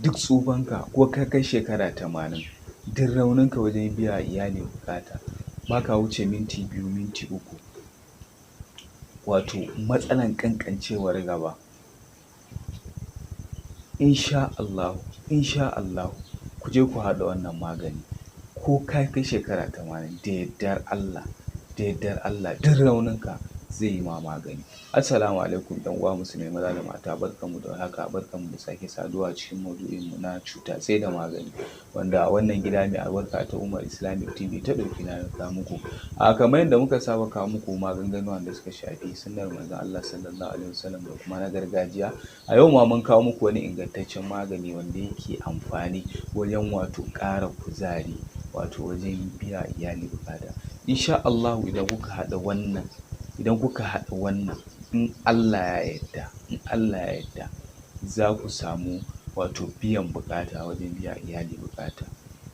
duk tsufanka ko ka kai shekara 80, duk rauninka wajen biya iyali buƙata ba ka wuce minti 2, minti 3. Wato matsalan ƙanƙancewar gaba, insha Allahu ku je ku haɗa wannan magani ko ka kai shekara 80 da yardar Allah duk rauninka zai yi ma magani. Assalamu alaikum ɗan uwa musulmai maza da mata, barkanmu da warhaka, barkanmu da sake saduwa cikin maudu'inmu na cuta sai da magani, wanda a wannan gida mai albarka ta Umar Islamic TV ta ɗauki nauyin kawo muku. Kamar yadda muka saba kawo muku maganganu wanda suka shafi sunnar manzon Allah sallallahu alaihi wasallam da kuma na gargajiya. A yau ma mun kawo muku wani ingantaccen magani wanda yake amfani wajen wato ƙara kuzari, wato wajen biya iyali buƙata. Insha Allahu idan kuka haɗa wannan in Allah ya yarda za ku samu wato biyan buƙata wajen biya iyali buƙata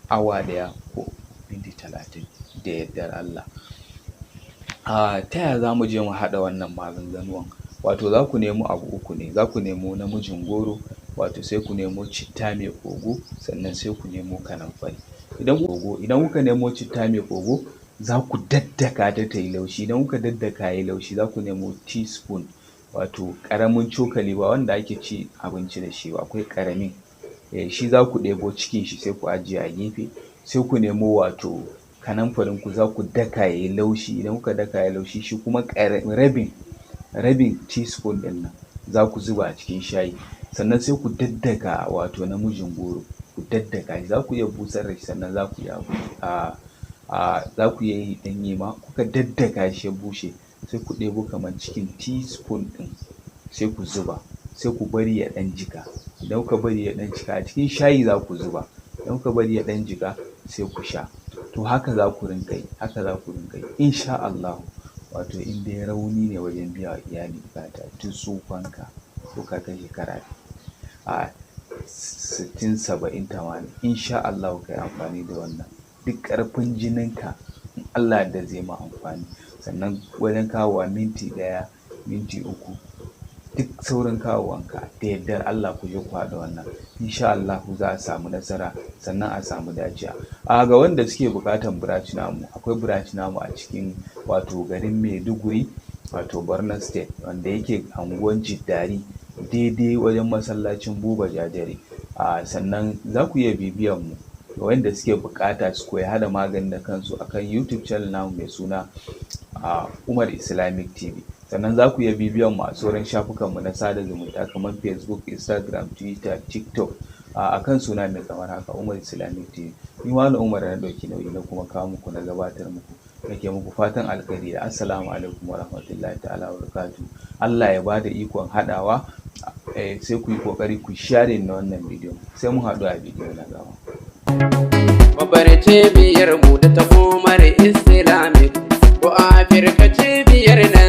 awa ɗaya ko minti 30 da yardar Allah. Ta yaya za mu je mu haɗa wannan maganganuwan? Wato za ku nemo abu uku ne, za ku nemo namijin goro, wato sai ku nemo citta mai ƙogo, sannan sai ku nemo kanamfari. Idan kuka nemo citta mai ƙogo za ku daddaka ta ta yi laushi. Idan kuka daddaka ya yi laushi za ku nemo teaspoon, wato ƙaramin cokali, ba wanda ake ci abinci da shi ba, akwai ƙaramin, shi za ku ɗebo cikin shi sai ku ajiye a gefe. Sai ku nemo wato kanamfarin ku za ku daka ya yi laushi. Idan kuka daka ya yi laushi shi kuma rabin teaspoon ɗin nan za ku zuba a cikin shayi. Sannan sai ku daddaka wato namijin goro, ku daddaka shi, za ku iya busar da shi, sannan za ku iya yi ɗanye ma. Kuka daddaka shi ya bushe sai ku ɗebo kamar cikin teaspoon ɗin sai ku zuba, sai ku bari ya ɗan jika. Idan kuka bari ya ɗan jika, a cikin shayi za ku zuba. Idan kuka bari ya ɗan jika sai ku sha. To haka za ku rinƙa yi insha Allahu. Wato in dai rauni ne wajen biya wa iyali buƙata, duk tsufanka ko ka kai shekara 60, 70, 80, insha Allahu ka yi amfani da wannan. Duk ƙarfin jininka in Allah da zai ma amfani. Sannan wajen kawowa minti 1, minti 3, duk saurin kawowanka da yardar Allah ku je ku haɗa wannan. Insha Allahu za a samu nasara, sannan a samu dacewa. Ga wanda suke buƙatan branch namu, akwai branch namu a cikin wato garin Maiduguri, wato Borno State, wanda yake anguwan Jiddari, daidai wajen masallacin Buba Jajare. Sannan za ku iya bibiyan mu ga wanda suke buƙata su koyi haɗa magani da kansu akan YouTube channel namu mai suna Umar Islamic TV. Sannan za ku iya bibiyan mu a sauran shafukanmu na sada zumunta kamar Facebook, Instagram, Twitter, TikTok, akan suna mai kamar haka Umar Islamic TV. Ni Malam Umar na ɗauki nauyi na kuma kawo muku na gabatar muku. Nake muku fatan alkhairi da assalamu alaikum wa rahmatullahi ta'ala wa barakatuh. Allah ya bada ikon haɗawa. Sai ku yi ƙoƙari ku share na wannan bidiyo. Sai mun haɗu a bidiyo na gaba. Babbar cibiyar mu da ta Umar Islamic ko Afirka cibiyar na